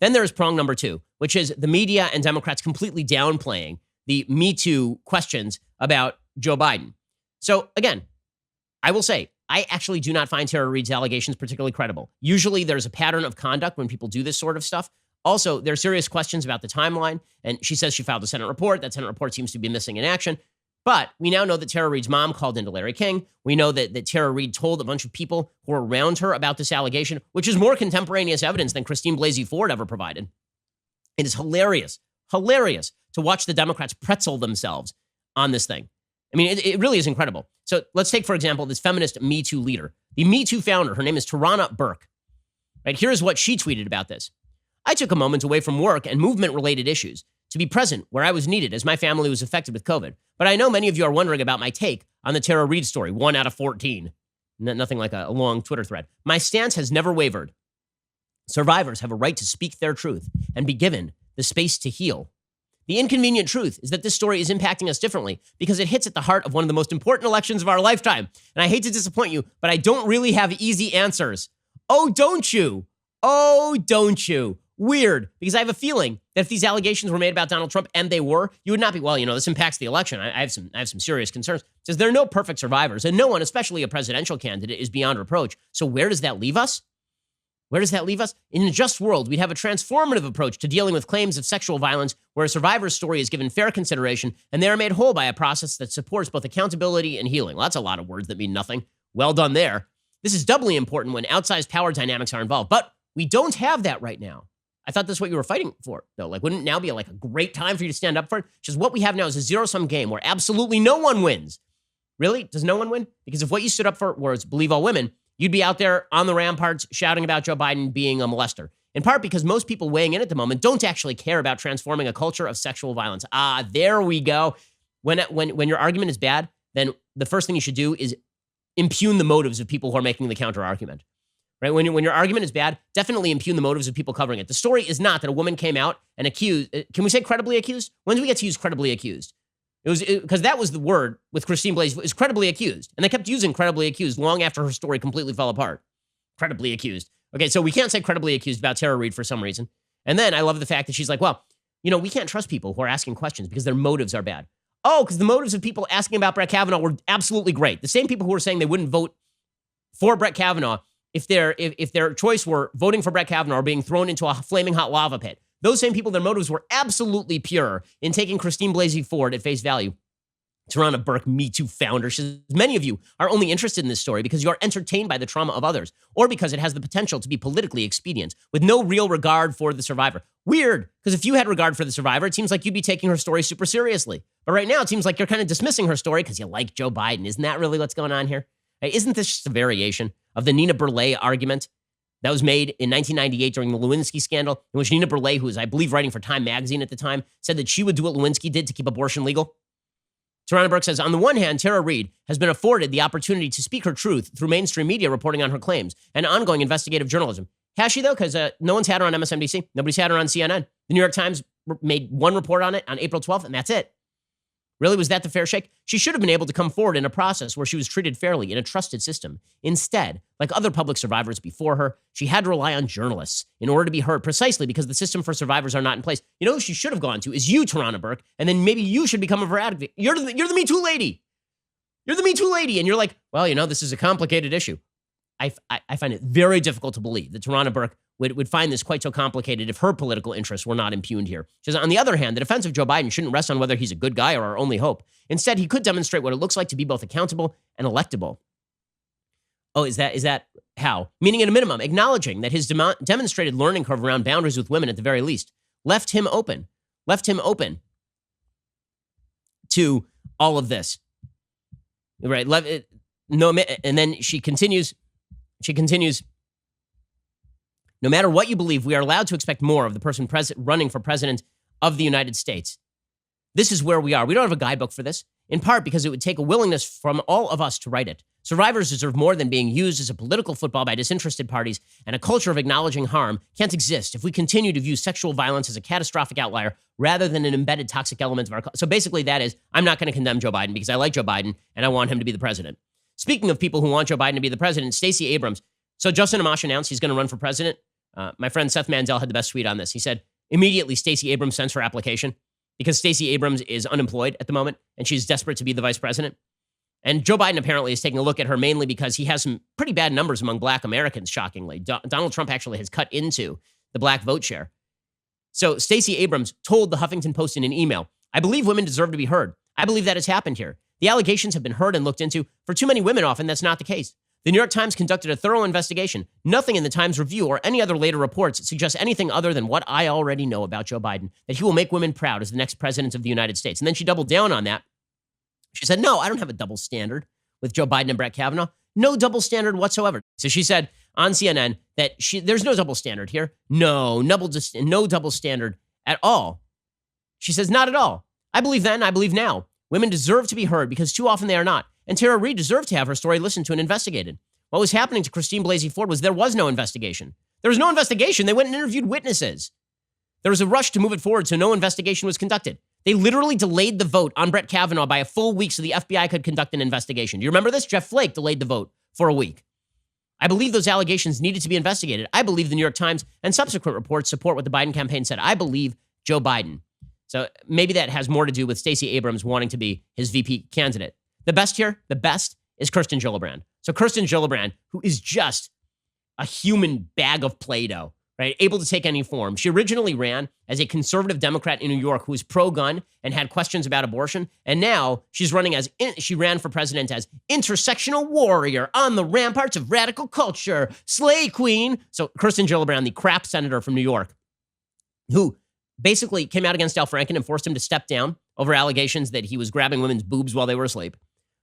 Then there's prong number two, which is the media and Democrats completely downplaying the MeToo questions about Joe Biden. So again, I will say, I actually do not find Tara Reade's allegations particularly credible. Usually there's a pattern of conduct when people do this sort of stuff. Also, there are serious questions about the timeline, and she says she filed a Senate report. That Senate report seems to be missing in action. But we now know that Tara Reade's mom called into Larry King. We know that Tara Reade told a bunch of people who were around her about this allegation, which is more contemporaneous evidence than Christine Blasey Ford ever provided. It is hilarious to watch the Democrats pretzel themselves on this thing. I mean, it really is incredible. So let's take, for example, this feminist Me Too leader, the Me Too founder. Her name is Tarana Burke. Right, here's what she tweeted about this. I took a moment away from work and movement-related issues to be present where I was needed as my family was affected with COVID. But I know many of you are wondering about my take on the Tara Reade story, 1 out of 14. Nothing like a long Twitter thread. My stance has never wavered. Survivors have a right to speak their truth and be given the space to heal. The inconvenient truth is that this story is impacting us differently because it hits at the heart of one of the most important elections of our lifetime. And I hate to disappoint you, but I don't really have easy answers. Oh, don't you? Oh, don't you? Weird, because I have a feeling that if these allegations were made about Donald Trump, and they were, you would not be, well, this impacts the election. I have some serious concerns. Because there are no perfect survivors, and no one, especially a presidential candidate, is beyond reproach. So where does that leave us? Where does that leave us? In a just world, we'd have a transformative approach to dealing with claims of sexual violence where a survivor's story is given fair consideration and they are made whole by a process that supports both accountability and healing. Well, that's a lot of words that mean nothing. Well done there. This is doubly important when outsized power dynamics are involved, but we don't have that right now. I thought that's what you were fighting for, though. Like, wouldn't now be a great time for you to stand up for it? Just what we have now is a zero-sum game where absolutely no one wins. Really? Does no one win? Because if what you stood up for was believe all women, you'd be out there on the ramparts shouting about Joe Biden being a molester. In part because most people weighing in at the moment don't actually care about transforming a culture of sexual violence. Ah, there we go. When your argument is bad, then the first thing you should do is impugn the motives of people who are making the counter argument. Right? When your argument is bad, definitely impugn the motives of people covering it. The story is not that a woman came out and accused. Can we say credibly accused? When do we get to use credibly accused? It was because that was the word with Christine Blasey, is credibly accused. And they kept using credibly accused long after her story completely fell apart. Credibly accused. Okay, so we can't say credibly accused about Tara Reade for some reason. And then I love the fact that she's like, well, we can't trust people who are asking questions because their motives are bad. Oh, because the motives of people asking about Brett Kavanaugh were absolutely great. The same people who were saying they wouldn't vote for Brett Kavanaugh if their choice were voting for Brett Kavanaugh or being thrown into a flaming hot lava pit. Those same people, their motives were absolutely pure in taking Christine Blasey Ford at face value. Tarana Burke, Me Too founder, says, many of you are only interested in this story because you are entertained by the trauma of others or because it has the potential to be politically expedient with no real regard for the survivor. Weird, because if you had regard for the survivor, it seems like you'd be taking her story super seriously. But right now, it seems like you're kind of dismissing her story because you like Joe Biden. Isn't that really what's going on here? Hey, isn't this just a variation of the Nina Burleigh argument that was made in 1998 during the Lewinsky scandal, in which Nina Burleigh, who was, I believe, writing for Time magazine at the time, said that she would do what Lewinsky did to keep abortion legal? Tarana Burke says, on the one hand, Tara Reade has been afforded the opportunity to speak her truth through mainstream media reporting on her claims and ongoing investigative journalism. Has she, though? Because no one's had her on MSNBC. Nobody's had her on CNN. The New York Times made one report on it on April 12th, and that's it. Really, was that the fair shake? She should have been able to come forward in a process where she was treated fairly in a trusted system. Instead, like other public survivors before her, she had to rely on journalists in order to be heard precisely because the system for survivors are not in place. You know who she should have gone to is you, Tarana Burke, and then maybe you should become her advocate. You're the Me Too lady. You're the Me Too lady, and you're like, well, this is a complicated issue. I find it very difficult to believe that Tarana Burke would find this quite so complicated if her political interests were not impugned here. She says, on the other hand, the defense of Joe Biden shouldn't rest on whether he's a good guy or our only hope. Instead, he could demonstrate what it looks like to be both accountable and electable. Oh, is that how? Meaning at a minimum, acknowledging that his demonstrated learning curve around boundaries with women at the very least left him open to all of this. Right. No, and then she continues, no matter what you believe, we are allowed to expect more of the person running for president of the United States. This is where we are. We don't have a guidebook for this, in part because it would take a willingness from all of us to write it. Survivors deserve more than being used as a political football by disinterested parties, and a culture of acknowledging harm can't exist if we continue to view sexual violence as a catastrophic outlier rather than an embedded toxic element of our culture. So basically that is, I'm not going to condemn Joe Biden because I like Joe Biden and I want him to be the president. Speaking of people who want Joe Biden to be the president, Stacey Abrams. So Justin Amash announced he's going to run for president My friend Seth Mandel had the best tweet on this. He said, immediately Stacey Abrams sends her application because Stacey Abrams is unemployed at the moment and she's desperate to be the vice president. And Joe Biden apparently is taking a look at her mainly because he has some pretty bad numbers among black Americans, shockingly. Donald Trump actually has cut into the black vote share. So Stacey Abrams told the Huffington Post in an email, I believe women deserve to be heard. I believe that has happened here. The allegations have been heard and looked into. For too many women, often that's not the case. The New York Times conducted a thorough investigation. Nothing in the Times Review or any other later reports suggests anything other than what I already know about Joe Biden, that he will make women proud as the next president of the United States. And then she doubled down on that. She said, no, I don't have a double standard with Joe Biden and Brett Kavanaugh. No double standard whatsoever. So she said on CNN that there's no double standard here. No double standard at all. She says, not at all. I believe then, I believe now. Women deserve to be heard because too often they are not. And Tara Reid deserved to have her story listened to and investigated. What was happening to Christine Blasey Ford was there was no investigation. There was no investigation. They went and interviewed witnesses. There was a rush to move it forward, so no investigation was conducted. They literally delayed the vote on Brett Kavanaugh by a full week so the FBI could conduct an investigation. Do you remember this? Jeff Flake delayed the vote for a week. I believe those allegations needed to be investigated. I believe the New York Times and subsequent reports support what the Biden campaign said. I believe Joe Biden. So maybe that has more to do with Stacey Abrams wanting to be his VP candidate. The best is Kirsten Gillibrand. So Kirsten Gillibrand, who is just a human bag of Play-Doh, right? Able to take any form. She originally ran as a conservative Democrat in New York who was pro-gun and had questions about abortion. And now she's running she ran for president as intersectional warrior on the ramparts of radical culture, slay queen. So Kirsten Gillibrand, the crap senator from New York, who basically came out against Al Franken and forced him to step down over allegations that he was grabbing women's boobs while they were asleep.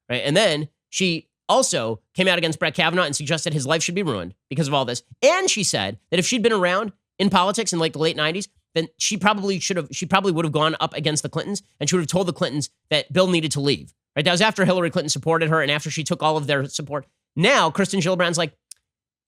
Right? And then she also came out against Brett Kavanaugh and suggested his life should be ruined because of all this. And she said that if she'd been around in politics in like the late 90s, then she probably would have gone up against the Clintons and she would have told the Clintons that Bill needed to leave. Right? That was after Hillary Clinton supported her and after she took all of their support. Now, Kirsten Gillibrand's like,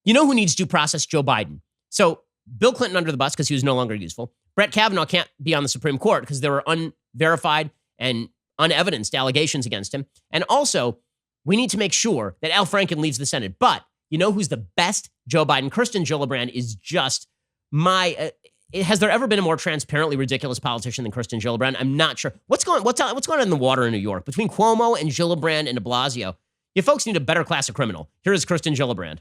you know who needs due process? Joe Biden. So Bill Clinton under the bus because he was no longer useful. Brett Kavanaugh can't be on the Supreme Court because there were unverified and unevidenced allegations against him. And also, we need to make sure that Al Franken leaves the Senate. But you know who's the best? Joe Biden. Kirsten Gillibrand is just has there ever been a more transparently ridiculous politician than Kirsten Gillibrand? I'm not sure. What's going on in the water in New York between Cuomo and Gillibrand and de Blasio? You folks need a better class of criminal. Here is Kirsten Gillibrand.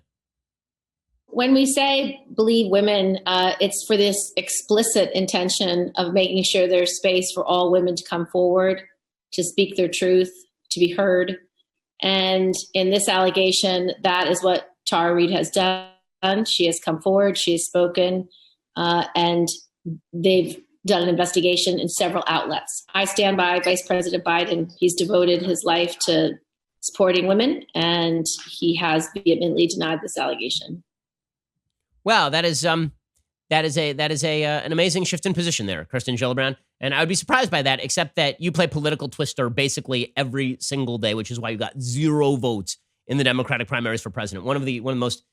When we say believe women, it's for this explicit intention of making sure there's space for all women to come forward, to speak their truth, to be heard. And in this allegation, that is what Tara Reid has done. She has come forward, she has spoken, and they've done an investigation in several outlets. I stand by Vice President Biden. He's devoted his life to supporting women, and he has vehemently denied this allegation. Wow, that is an amazing shift in position there, Kirsten Gillibrand. And I would be surprised by that, except that you play political twister basically every single day, which is why you got 0 votes in the Democratic primaries for president. One of the most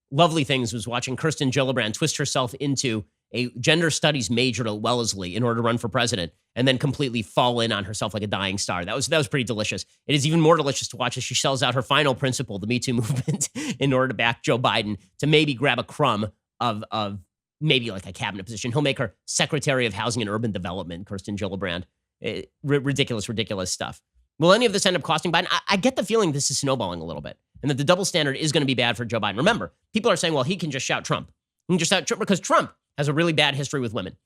lovely things was watching Kirsten Gillibrand twist herself into a gender studies major at Wellesley in order to run for president, and then completely fall in on herself like a dying star. That was pretty delicious. It is even more delicious to watch as she sells out her final principle, the MeToo movement, in order to back Joe Biden to maybe grab a crumb of maybe like a cabinet position. He'll make her Secretary of Housing and Urban Development, Kirsten Gillibrand. Ridiculous stuff. Will any of this end up costing Biden? I get the feeling this is snowballing a little bit, and that the double standard is going to be bad for Joe Biden. Remember, people are saying, well, he can just shout Trump. He can just shout Trump because Trump has a really bad history with women.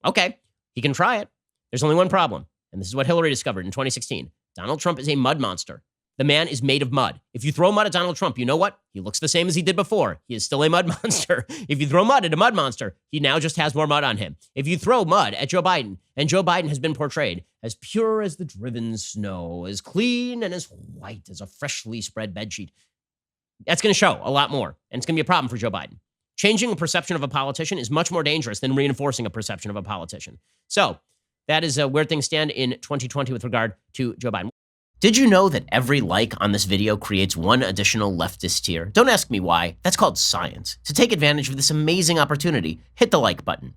Okay, he can try it. There's only one problem, and this is what Hillary discovered in 2016. Donald Trump is a mud monster. The man is made of mud. If you throw mud at Donald Trump, you know what? He looks the same as he did before. He is still a mud monster. If you throw mud at a mud monster, he now just has more mud on him. If you throw mud at Joe Biden, and Joe Biden has been portrayed as pure as the driven snow, as clean and as white as a freshly spread bedsheet, that's going to show a lot more, and it's going to be a problem for Joe Biden. Changing a perception of a politician is much more dangerous than reinforcing a perception of a politician. So that is where things stand in 2020 with regard to Joe Biden. Did you know that every like on this video creates one additional leftist tier? Don't ask me why. That's called science. To take advantage of this amazing opportunity, hit the like button.